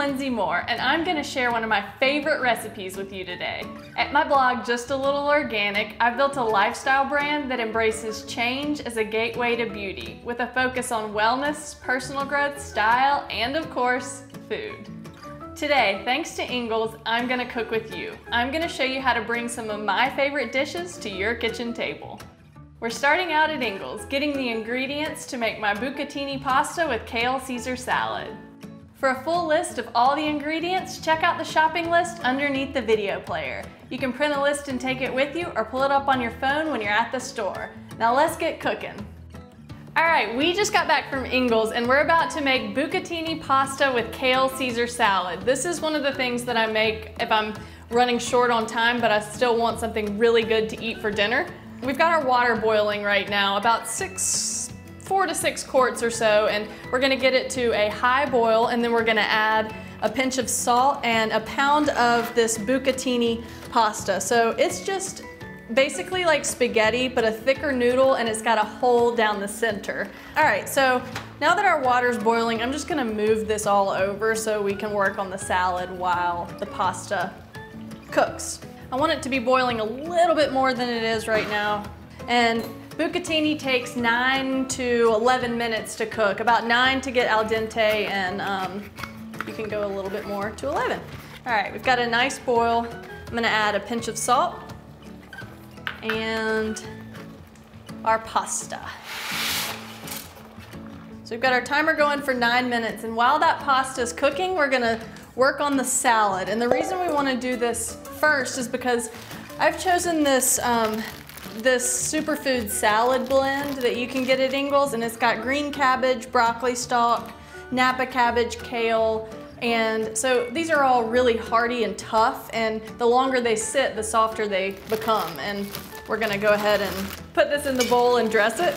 Lindsay Moore, and I'm gonna share one of my favorite recipes with you today. At my blog, Just a Little Organic, I've built a lifestyle brand that embraces change as a gateway to beauty, with a focus on wellness, personal growth, style, and of course, food. Today, thanks to Ingles, I'm gonna cook with you. I'm gonna show you how to bring some of my favorite dishes to your kitchen table. We're starting out at Ingles, getting the ingredients to make my bucatini pasta with Kale Caesar salad. For a full list of all the ingredients, check out the shopping list underneath the video player. You can print a list and take it with you or pull it up on your phone when you're at the store. Now let's get cooking. All right, we just got back from Ingles and we're about to make bucatini pasta with Kale Caesar salad. This is one of the things that I make if I'm running short on time, but I still want something really good to eat for dinner. We've got our water boiling right now, about 4 to 6 quarts or so, and we're gonna get it to a high boil, and then we're gonna add a pinch of salt and a pound of this bucatini pasta. So it's just basically like spaghetti, but a thicker noodle, and it's got a hole down the center. All right, so now that our water's boiling, I'm just gonna move this all over so we can work on the salad while the pasta cooks. I want it to be boiling a little bit more than it is right now. And bucatini takes 9 to 11 minutes to cook, about 9 to get al dente, and you can go a little bit more to 11. All right, we've got a nice boil. I'm gonna add a pinch of salt and our pasta. So we've got our timer going for 9 minutes, and while that pasta is cooking, we're gonna work on the salad. And the reason we wanna do this first is because I've chosen this superfood salad blend that you can get at Ingles, and it's got green cabbage, broccoli stalk, Napa cabbage, kale, and so these are all really hearty and tough, and the longer they sit, the softer they become. And we're gonna go ahead and put this in the bowl and dress it.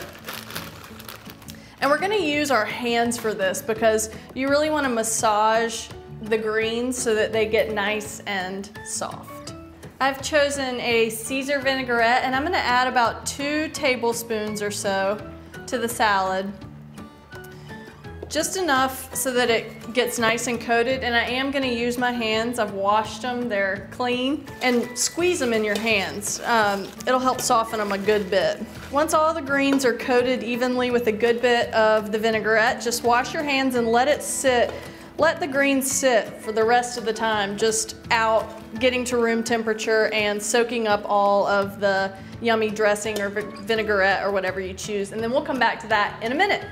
And we're gonna use our hands for this because you really wanna massage the greens so that they get nice and soft. I've chosen a Caesar vinaigrette, and I'm gonna add about 2 tablespoons or so to the salad. Just enough so that it gets nice and coated, and I am gonna use my hands. I've washed them, they're clean, and squeeze them in your hands. It'll help soften them a good bit. Once all the greens are coated evenly with a good bit of the vinaigrette, just wash your hands and let it sit. Let the greens sit for the rest of the time, just out, getting to room temperature and soaking up all of the yummy dressing or vinaigrette or whatever you choose. And then we'll come back to that in a minute.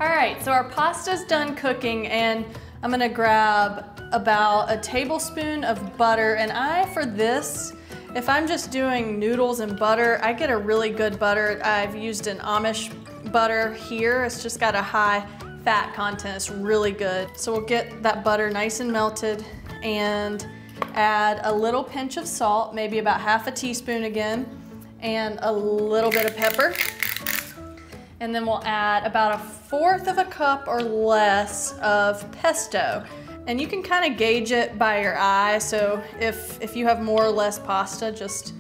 All right, so our pasta's done cooking, and I'm gonna grab about a tablespoon of butter. And for this, if I'm just doing noodles and butter, I get a really good butter. I've used an Amish butter here. It's just got a high fat content. It's really good. So we'll get that butter nice and melted and add a little pinch of salt, maybe about half a teaspoon again, and a little bit of pepper. And then we'll add about 1/4 of a cup or less of pesto. And you can kind of gauge it by your eye. So if you have more or less pasta, just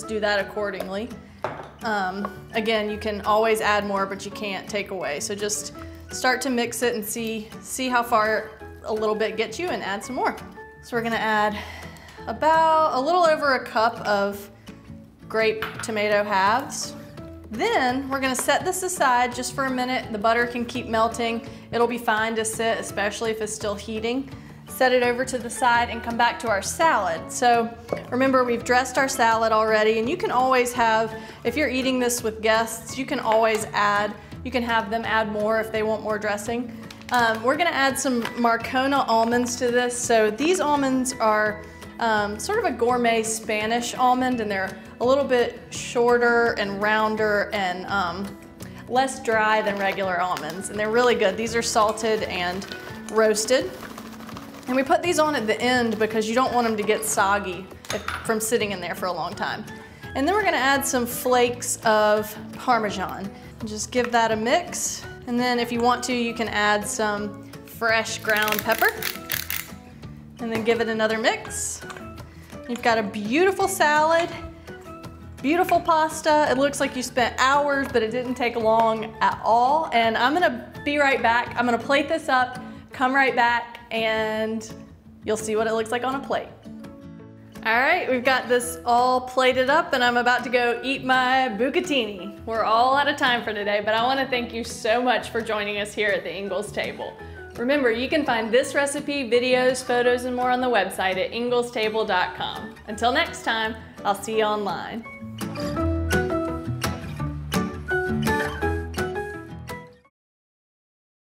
do that accordingly. Again, you can always add more, but you can't take away. So just start to mix it and see how far a little bit gets you, and add some more. So we're gonna add about a little over a cup of grape tomato halves. Then we're gonna set this aside just for a minute. The butter can keep melting. It'll be fine to sit, especially if it's still heating. Set it over to the side and come back to our salad. So remember, we've dressed our salad already, and you can always have, if you're eating this with guests, you can always add. You can have them add more if they want more dressing. We're gonna add some Marcona almonds to this. So these almonds are sort of a gourmet Spanish almond, and they're a little bit shorter and rounder and less dry than regular almonds. And they're really good. These are salted and roasted. And we put these on at the end because you don't want them to get soggy from sitting in there for a long time. And then we're gonna add some flakes of Parmesan. Just give that a mix. And then if you want to, you can add some fresh ground pepper. And then give it another mix. You've got a beautiful salad, beautiful pasta. It looks like you spent hours, but it didn't take long at all. And I'm gonna be right back. I'm gonna plate this up, come right back, and you'll see what it looks like on a plate. All right, we've got this all plated up and I'm about to go eat my bucatini. We're all out of time for today, but I want to thank you so much for joining us here at the Ingles table. Remember, you can find this recipe, videos, photos, and more on the website at inglestable.com. Until next time, I'll see you online.